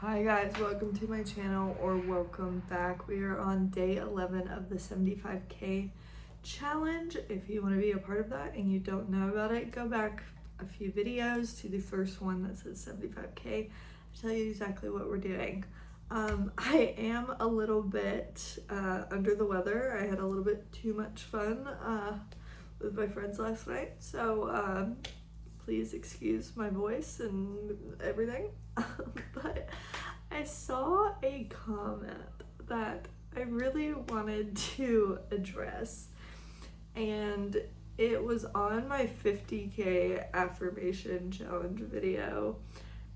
Hi guys, welcome to my channel, or welcome back. We are on day 11 of the 75k challenge. If you want to be a part of that and you don't know about it, go back a few videos to the first one that says 75k. I'll tell you exactly what we're doing. I am a little bit under the weather. I had a little bit too much fun with my friends last night, so please excuse my voice and everything. But I saw a comment that I really wanted to address, and it was on my 50k affirmation challenge video,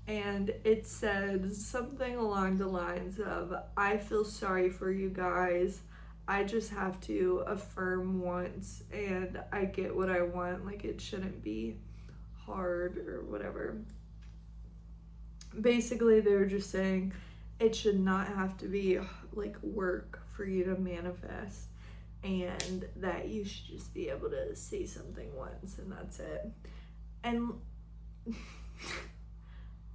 and it said something along the lines of, I feel sorry for you guys. I just have to affirm once and I get what I want. Like, it shouldn't be hard or whatever. Basically, they were just saying it should not have to be like work for you to manifest, and that you should just be able to say something once and that's it. And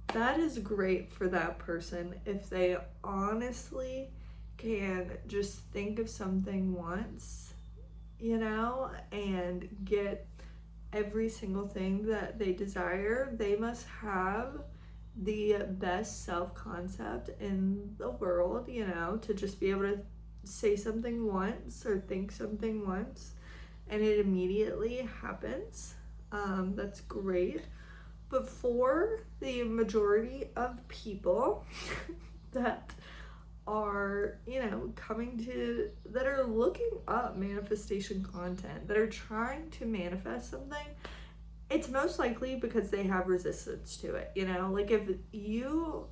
that is great for that person if they honestly can just think of something once, and get every single thing that they desire. They must have the best self-concept in the world, to just be able to say something once or think something once and it immediately happens. That's great. But for the majority of people that are, that are looking up manifestation content, that are trying to manifest something, it's most likely because they have resistance to it. Like, if you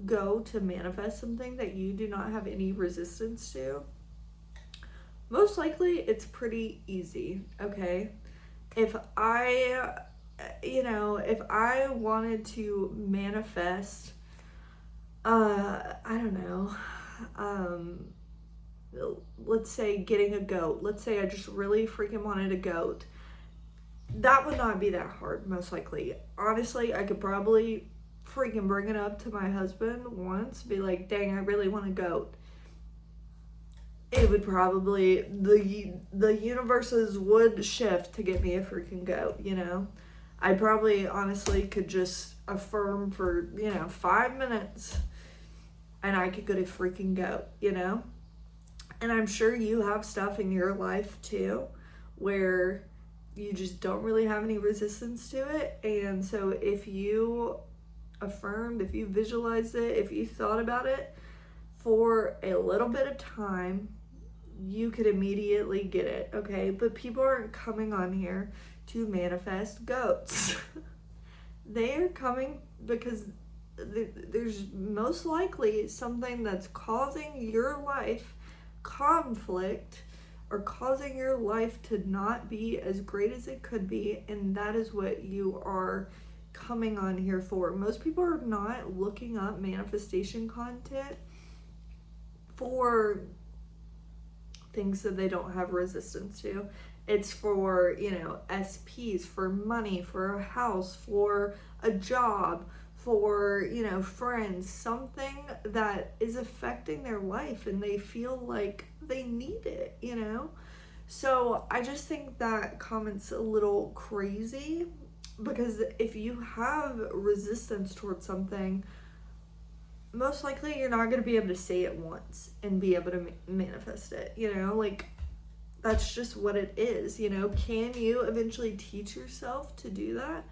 go to manifest something that you do not have any resistance to, most likely it's pretty easy, okay? If I wanted to manifest, let's say getting a goat. Let's say I just really freaking wanted a goat. That would not be that hard, most likely. Honestly, I could probably freaking bring it up to my husband once, be like, dang, I really want a goat. It would probably, the universes would shift to get me a freaking goat, I probably honestly could just affirm for, 5 minutes and I could get a freaking goat, And I'm sure you have stuff in your life too where you just don't really have any resistance to it. And so if you affirmed, if you visualized it, if you thought about it for a little bit of time, you could immediately get it, okay? But people aren't coming on here to manifest goats. They are coming because there's most likely something that's causing your life conflict, or causing your life to not be as great as it could be, and that is what you are coming on here for. Most people are not looking up manifestation content for things that they don't have resistance to. It's for, SPs, for money, for a house, for a job, for, friends, something that is affecting their life and they feel like they need it, So I just think that comment's a little crazy, because if you have resistance towards something, most likely you're not going to be able to say it once and be able to manifest it, like, that's just what it is, Can you eventually teach yourself to do that?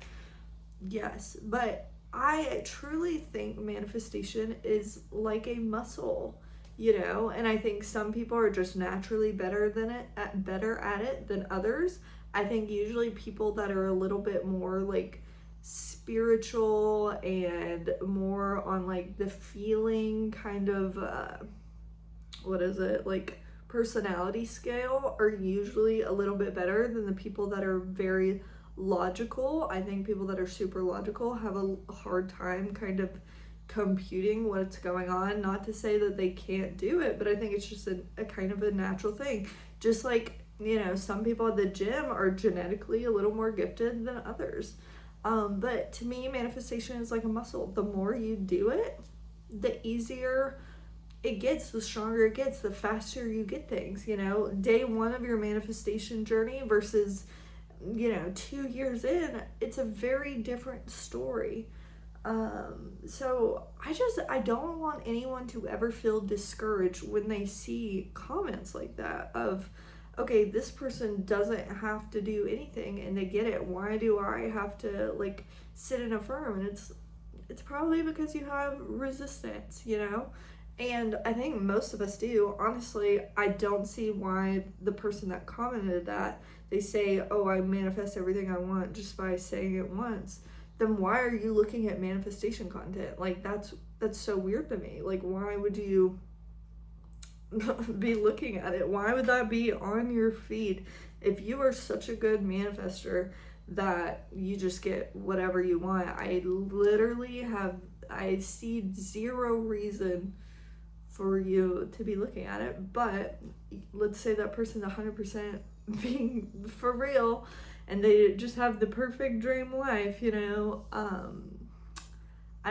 Yes, but I truly think manifestation is like a muscle, and I think some people are just naturally better at it than others. I think usually people that are a little bit more like spiritual and more on like the feeling kind of personality scale are usually a little bit better than the people that are very logical. I think people that are super logical have a hard time kind of computing what's going on. Not to say that they can't do it, but I think it's just a kind of a natural thing. Just like, some people at the gym are genetically a little more gifted than others. But to me, manifestation is like a muscle. The more you do it, the easier it gets, the stronger it gets, the faster you get things, you know. Day one of your manifestation journey versus, 2 years in, it's a very different story. So I don't want anyone to ever feel discouraged when they see comments like that of, okay, this person doesn't have to do anything and they get it. Why do I have to like sit and affirm? And it's probably because you have resistance, And I think most of us do. Honestly, I don't see why the person that commented that, they say, oh, I manifest everything I want just by saying it once. Then why are you looking at manifestation content? Like, that's so weird to me. Like, why would you be looking at it? Why would that be on your feed? If you are such a good manifester that you just get whatever you want, I see zero reason for you to be looking at it. But let's say that person's 100% being for real and they just have the perfect dream life, I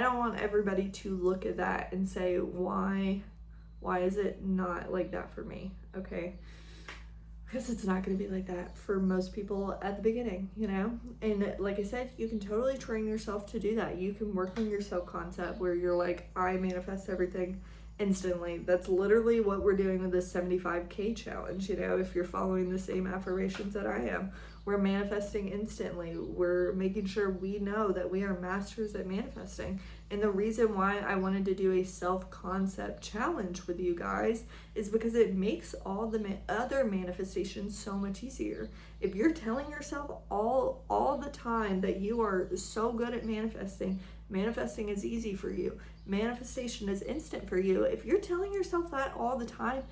don't want everybody to look at that and say, why is it not like that for me? Okay, because it's not going to be like that for most people at the beginning, and like I said, you can totally train yourself to do that. You can work on your self-concept where you're like, I manifest everything instantly. That's literally what we're doing with this 75K challenge. If you're following the same affirmations that I am, we're manifesting instantly. We're making sure we know that we are masters at manifesting. And the reason why I wanted to do a self-concept challenge with you guys is because it makes all the other manifestations so much easier. If you're telling yourself all the time that you are so good at manifesting is easy for you, manifestation is instant for you, if you're telling yourself that all the time,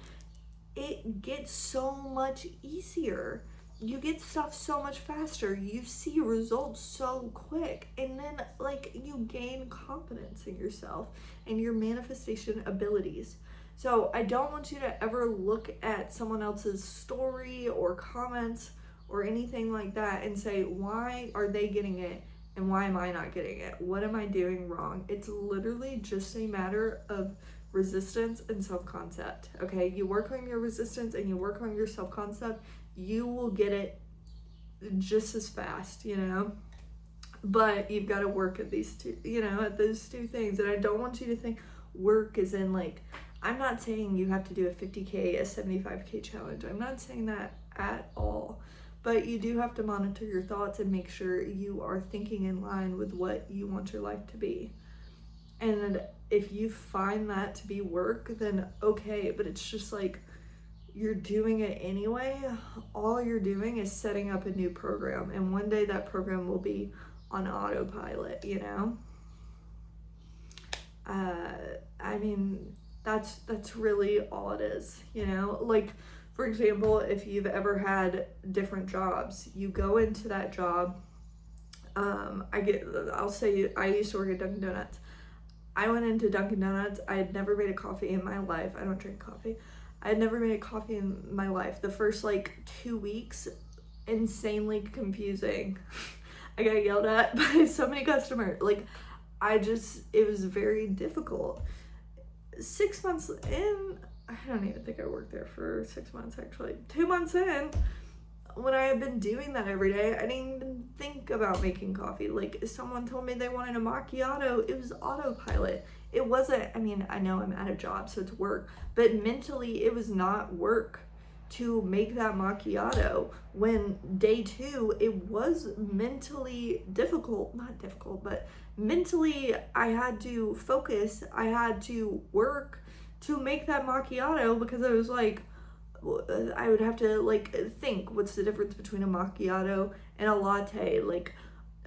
it gets so much easier. You get stuff so much faster. You see results so quick. And then you gain confidence in yourself and your manifestation abilities. So I don't want you to ever look at someone else's story or comments or anything like that and say, why are they getting it and why am I not getting it? What am I doing wrong? It's literally just a matter of resistance and self-concept. Okay, you work on your resistance and you work on your self-concept, you will get it just as fast, but you've got to work at these two, at those two things. And I don't want you to think work is in I'm not saying you have to do a 50K, a 75K challenge. I'm not saying that at all, but you do have to monitor your thoughts and make sure you are thinking in line with what you want your life to be. And if you find that to be work, then okay, but it's just you're doing it anyway. All you're doing is setting up a new program, and one day that program will be on autopilot, I mean, that's really all it is, for example, if you've ever had different jobs, you go into that job. I'll say I used to work at Dunkin' Donuts. I went into Dunkin' Donuts. I had never made a coffee in my life. I don't drink coffee. I had never made a coffee in my life. The first 2 weeks, insanely confusing. I got yelled at by so many customers. It was very difficult. 6 months in, I don't even think I worked there for 6 months actually. 2 months in, when I had been doing that every day, I didn't even think about making coffee. If someone told me they wanted a macchiato, it was autopilot. It wasn't, I know I'm at a job, so it's work, but mentally it was not work to make that macchiato. When day 2, it was mentally not difficult, but mentally I had to focus, I had to work to make that macchiato, because I was I would have to think, what's the difference between a macchiato and a latte?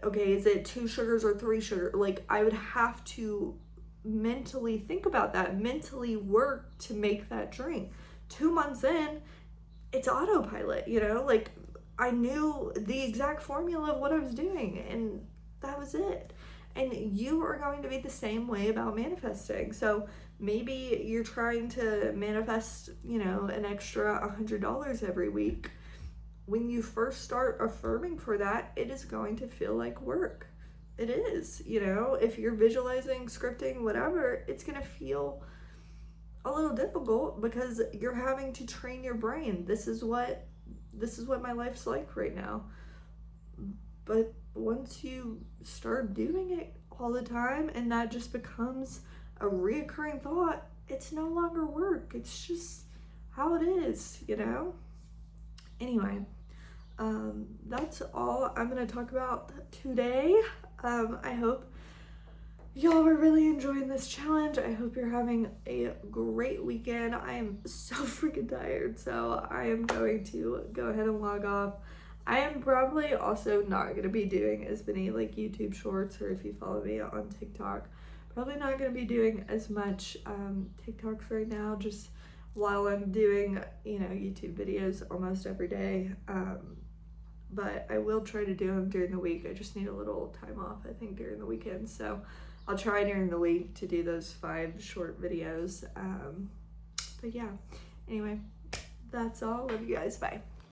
Okay, is it 2 sugars or 3 sugars? I would have to mentally think about that, mentally work to make that drink. 2 months in, it's autopilot, I knew the exact formula of what I was doing, and that was it. And you are going to be the same way about manifesting. So maybe you're trying to manifest, an extra $100 every week. When you first start affirming for that, it is going to feel like work. it is, you know, if you're visualizing, scripting, whatever, it's going to feel a little difficult because you're having to train your brain. This is what my life's like right now. But once you start doing it all the time and that just becomes a reoccurring thought, it's no longer work. It's just how it is, you know? Anyway, that's all I'm going to talk about today. I hope y'all are really enjoying this challenge. I hope you're having a great weekend. I am so freaking tired, so I am going to go ahead and log off. I am probably also not going to be doing as many like YouTube shorts, or if you follow me on TikTok, probably not going to be doing as much TikToks right now, just while I'm doing, you know, YouTube videos almost every day. But I will try to do them during the week. I just need a little time off, I think, during the weekend. So I'll try during the week to do those 5 short videos. But yeah, anyway, that's all. Love you guys. Bye.